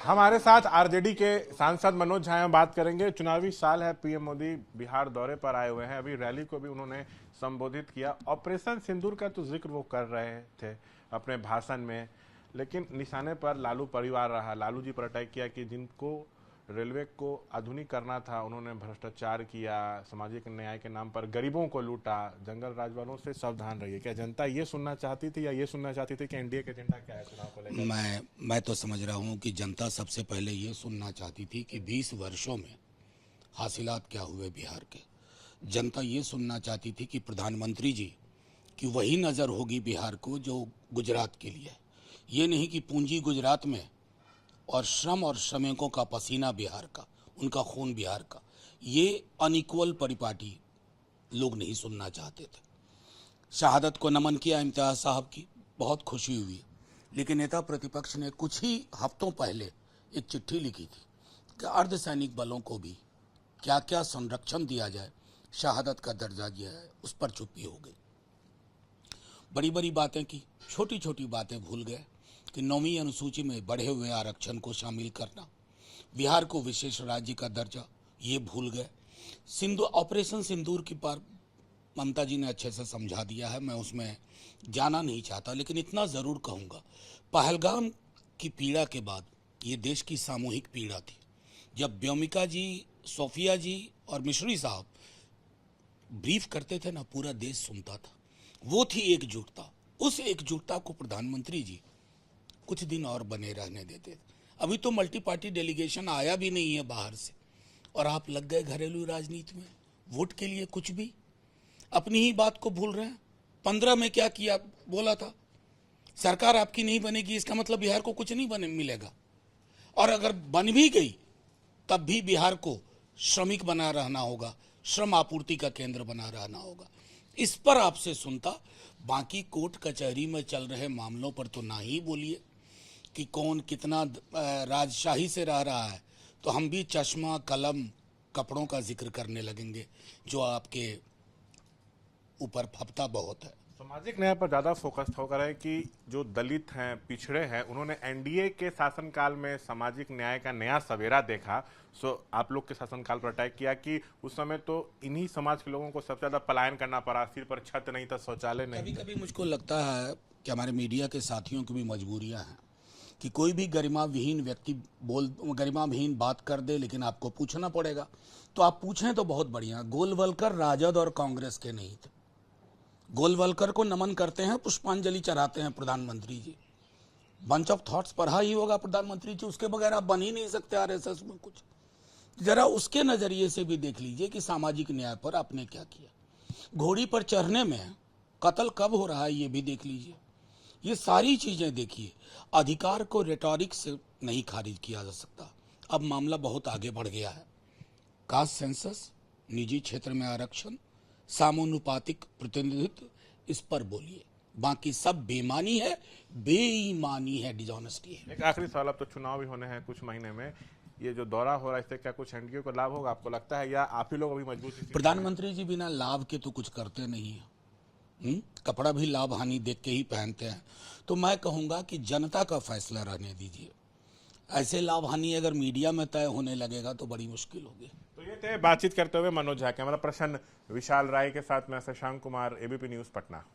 हमारे साथ आरजेडी के सांसद मनोज झा बात करेंगे। चुनावी साल है, पीएम मोदी बिहार दौरे पर आए हुए हैं। अभी रैली को भी उन्होंने संबोधित किया। ऑपरेशन सिंदूर का तो जिक्र वो कर रहे थे अपने भाषण में, लेकिन निशाने पर लालू परिवार रहा। लालू जी पर अटैक किया कि जिनको रेलवे को आधुनिक करना था उन्होंने भ्रष्टाचार किया, सामाजिक न्याय के नाम पर गरीबों को लूटा। जंगल राज वालों से सावधान रहिए। क्या जनता ये सुनना चाहती थी या ये सुनना चाहती थी कि एनडीए का एजेंडा क्या है चुनाव को लेकर? मैं तो समझ रहा हूँ कि जनता सबसे पहले ये सुनना चाहती थी कि 20 वर्षों में हासिलात क्या हुए बिहार के। जनता ये सुनना चाहती थी कि प्रधानमंत्री जी की वही नज़र होगी बिहार को जो गुजरात के लिए। ये नहीं कि पूंजी गुजरात में और श्रम और श्रमिकों का पसीना बिहार का, उनका खून बिहार का। ये अनइक्वल परिपाटी लोग नहीं सुनना चाहते थे। शहादत को नमन किया इम्तियाज साहब की, बहुत खुशी हुई। लेकिन नेता प्रतिपक्ष ने कुछ ही हफ्तों पहले एक चिट्ठी लिखी थी कि अर्धसैनिक बलों को भी क्या क्या संरक्षण दिया जाए, शहादत का दर्जा दिया है, उस पर चुप्पी हो गई। बड़ी बड़ी बातें की, छोटी छोटी बातें भूल गए कि 9वीं अनुसूची में बढ़े हुए आरक्षण को शामिल करना, बिहार को विशेष राज्य का दर्जा, ये भूल गए। ऑपरेशन सिंदूर की बार ममता जी ने अच्छे से समझा दिया है, मैं उसमें जाना नहीं चाहता। लेकिन इतना ज़रूर कहूँगा, पहलगाम की पीड़ा के बाद ये देश की सामूहिक पीड़ा थी। जब व्योमिका जी, सोफिया जी और मिश्री साहब ब्रीफ करते थे ना, पूरा देश सुनता था। वो थी एकजुटता। उस एकजुटता को प्रधानमंत्री जी कुछ दिन और बने रहने देते थे। अभी तो मल्टी पार्टी डेलीगेशन आया भी नहीं है बाहर से, और आप लग गए घरेलू राजनीति में। वोट के लिए कुछ भी अपनी ही बात को भूल रहे हैं। 15 में क्या किया, बोला था सरकार आपकी नहीं बनेगी, इसका मतलब बिहार को कुछ नहीं बने मिलेगा। और अगर बन भी गई तब भी बिहार को श्रमिक बना रहना होगा, श्रम आपूर्ति का केंद्र बना रहना होगा। इस पर आपसे सुनता। बाकी कोर्ट कचहरी में चल रहे मामलों पर तो ना ही बोलिए कि कौन कितना राजशाही से रह रहा है, तो हम भी चश्मा, कलम, कपड़ों का जिक्र करने लगेंगे जो आपके ऊपर फपता बहुत है। सामाजिक न्याय पर ज्यादा फोकस होकर है कि जो दलित हैं, पिछड़े हैं, उन्होंने एनडीए के शासनकाल में सामाजिक न्याय का नया सवेरा देखा। आप लोग के शासनकाल पर अटैक किया कि उस समय तो इन्हीं समाज के लोगों को सबसे ज्यादा पलायन करना पड़ा, सिर पर छत नहीं था, शौचालय नहीं। कभी कभी मुझको लगता है कि हमारे मीडिया के साथियों की भी मजबूरियां हैं कि कोई भी गरिमा विहीन बात कर दे, लेकिन आपको पूछना पड़ेगा। तो आप पूछें तो बहुत बढ़िया। गोलवलकर राजद और कांग्रेस के नहीं थे। गोलवलकर को नमन करते हैं, पुष्पांजलि चढ़ाते हैं प्रधानमंत्री जी। बंच ऑफ थॉट्स पढ़ा ही होगा प्रधानमंत्री जी, उसके बगैर आप बन ही नहीं सकते आरएसएस में कुछ। जरा उसके नजरिए से भी देख लीजिए कि सामाजिक न्याय पर आपने क्या किया। घोड़ी पर चढ़ने में कत्ल कब हो रहा है ये भी देख लीजिए। ये सारी चीजें देखिए। अधिकार को रेटोरिक से नहीं खारिज किया जा सकता। अब मामला बहुत आगे बढ़ गया है। कास्ट सेंसस, निजी क्षेत्र में आरक्षण, समानुपातिक प्रतिनिधित्व, इस पर बोलिए। बाकी सब बेईमानी है, बेईमानी है, डिसऑनेस्टी है। एक आखिरी सवाल, अब तो चुनाव भी होने हैं कुछ महीने में। ये जो दौरा हो रहा है, इससे क्या कुछ एनडीए को लाभ होगा आपको लगता है, या आप ही लोग अभी मजबूत? प्रधानमंत्री जी बिना लाभ के तो कुछ करते नहीं है। कपड़ा भी लाभ हानि देख के ही पहनते हैं। तो मैं कहूंगा कि जनता का फैसला रहने दीजिए। ऐसे लाभ हानि अगर मीडिया में तय होने लगेगा तो बड़ी मुश्किल होगी। तो ये थे बातचीत करते हुए मनोज झा। कैमरा पर्सन विशाल राय के साथ मैं शशांक कुमार, एबीपी न्यूज पटना।